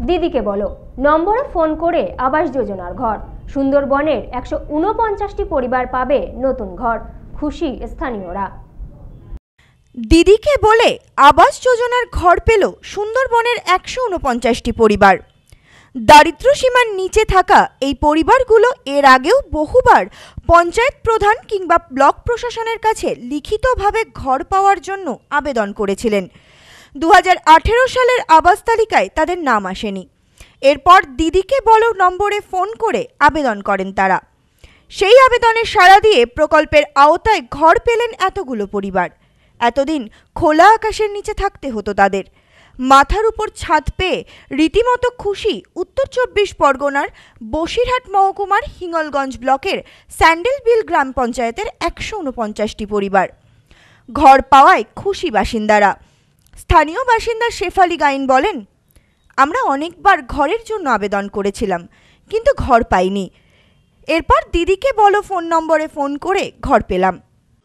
দিদিকে বলো নম্বরে ফোন করে আবাস যোজনার ঘর। সুন্দরবনের 149টি পরিবার পাবে নতুন ঘর, খুশি স্থানীয়রা। দিদিকে বলে আবাস যোজনার ঘর পেল সুন্দরবনের 149টি পরিবার। দারিদ্র্য সীমার নিচে থাকা এই পরিবারগুলো এর আগেও বহুবার পঞ্চায়েত প্রধান কিংবা ব্লক প্রশাসনের কাছে লিখিতভাবে ঘর পাওয়ার জন্য আবেদন করেছিলেন। 2018 সালের আবাস তালিকায় তাদের নাম আসেনি। এরপর দিদিকে বলো নম্বরে ফোন করে আবেদন করেন তারা। সেই আবেদনে সাড়া দিয়ে প্রকল্পের আওতায় ঘর পেলেন এতগুলো পরিবার। এতদিন খোলা আকাশের নিচে থাকতে হতো তাদের। মাথার উপর ছাদ পেয়ে রীতিমতো খুশি উত্তর 24 পরগনার বসিরহাট মহকুমার হিঙ্গলগঞ্জ ব্লকের স্যান্ডেলবিল গ্রাম পঞ্চায়েতের 149টি পরিবার। ঘর পাওয়ায় খুশি বাসিন্দারা। স্থানীয় বাসিন্দা শেফালি গাইন বলেন, আমরা অনেকবার ঘরের জন্য আবেদন করেছিলাম কিন্তু ঘর পাইনি। এরপর দিদিকে বলো ফোন নম্বরে ফোন করে ঘর পেলাম।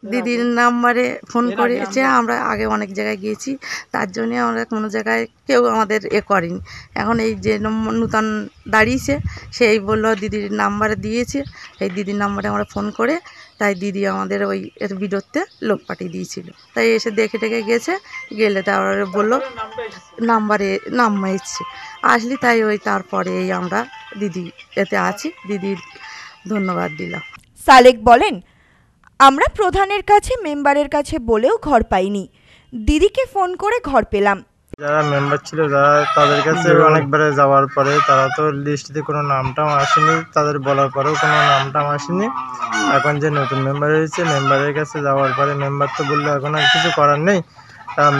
দিদির নাম্বারে ফোন করেছে, আমরা আগে অনেক জায়গায় গিয়েছি, তার জন্যে আমরা কোনো জায়গায় কেউ আমাদের করেনি। এখন এই যে নূতন দাঁড়িয়েছে সেই বললো দিদির নাম্বারে দিয়েছে, এই দিদির নাম্বারে আমরা ফোন করে, তাই দিদি আমাদের ওই বিরোধতে লোক পাঠিয়ে দিয়েছিল, তাই এসে দেখে টেকে গেছে, গেলে তারপরে বললো নাম্বারে নাম্বার এসছে, আসলি তাই ওই তারপরে এই আমরা দিদি এতে আছি, দিদির ধন্যবাদ দিলাম। সালেক বলেন, আমরা প্রধানের কাছে মেম্বারের কাছে বলেও ঘর পাইনি, দিদিকে ফোন করে ঘর পেলাম। যারা মেম্বার ছিল তাদের কাছে অনেকবার যাওয়ার পরে তারা তো লিস্টে কোনো নামটাও আসেনি, তাদের বলার পরেও কোনো নামটাও আসেনি। এখন যে নতুন মেম্বার হয়েছে মেম্বারের কাছে যাওয়ার পরে মেম্বার তো বললো এখন আর কিছু করার নেই।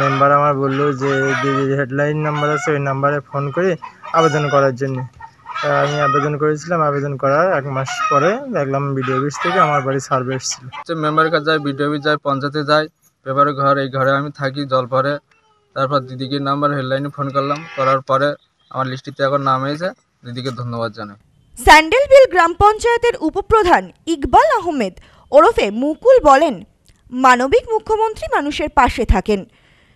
মেম্বার আমার বললো যে দিদির হেডলাইন নাম্বার আছে ওই নাম্বারে ফোন করে আবেদন করার জন্য। আমি আবেদন করেছিলাম, আবেদন করার 1 মাস পরে দেখলাম বিডিও অফিস থেকে আমার বাড়ি সার্ভে এসেছিল। মেম্বারের কাছে যায়, বিডিও অফিস যায়, পঞ্চায়েতে যায়, পেপারের ঘর, এই ঘরে আমি থাকি জল পরে। তারপর দিদিকে নাম্বার হেডলাইনে ফোন করলাম, করার পরে আমার লিস্টিতে এখন নাম এসেছে, দিদিকে ধন্যবাদ জানাই। স্যান্ডেলবিল গ্রাম পঞ্চায়েতের উপপ্রধান ইকবাল আহমেদ ওরফে মুকুল বলেন, মানবিক মুখ্যমন্ত্রী মানুষের পাশে থাকেন।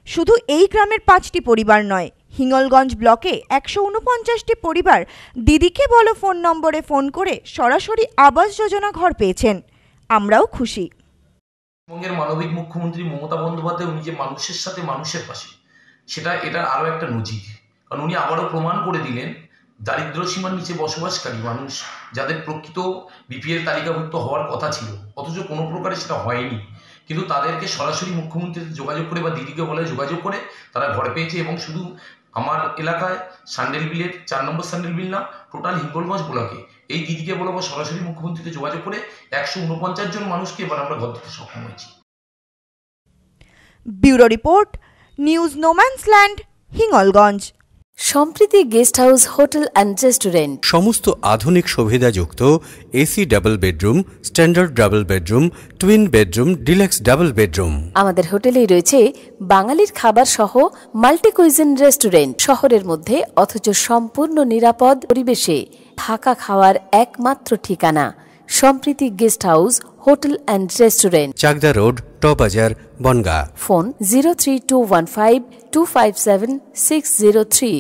শুধু এই গ্রামের 5টি পরিবার নয়, হিঙ্গলগঞ্জ ব্লকে 149টি পরিবার দিদিকে বলো ফোন নম্বরে ফোন করে সরাসরি আবাস যোজনা ঘর পেয়েছেন। আমরাও খুশি। পশ্চিমবঙ্গের মানবিক মুখ্যমন্ত্রী মমতা বন্দ্যোপাধ্যায় উনি যে মানুষের সাথে মানুষের পাশে, এটার আরও একটা নজির। কারণ উনি আবারও প্রমাণ করে দিলেন দারিদ্র সীমার নিচে বসবাসকারী মানুষ, যাদের প্রকৃত বিপিএল তালিকাভুক্ত হওয়ার কথা ছিল, অথচ কোনো প্রকারে সেটা হয়নি, কিন্তু তাদেরকে সরাসরি মুখ্যমন্ত্রীর যোগাযোগ করে বা দিদিকে বলে যোগাযোগ করে তারা ঘর পেয়েছে। এবং শুধু আমার এলাকায় স্যান্ডেলবিলের 4 নম্বর স্যান্ডেলবিল না, টোটাল হিঙ্গলগঞ্জ ব্লকে এই দিদিকে বলবো সরাসরি মুখ্যমন্ত্রীকে যোগাযোগ করে 149 জন মানুষকে এবার আমরা ঘর দিতে সক্ষম হয়েছি। Bureau report, news no man's land, Hingalganj. Sampriti guest house hotel and restaurant, সমস্ত আধুনিক সুবিধাযুক্ত AC double bedroom, standard double bedroom, twin bedroom, deluxe double bedroom. আমাদের হোটেলেই রয়েছে বাঙালির খাবার সহ মাল্টি কুইজিন রেস্টুরেন্ট। শহরের মধ্যে অথচ সম্পূর্ণ নিরাপদ পরিবেশে থাকা খাওয়ার একমাত্র ঠিকানা Sampriti guest house hotel and restaurant, Chakdah road, টবাজার, বনগাঁ। ফোন 03215257603।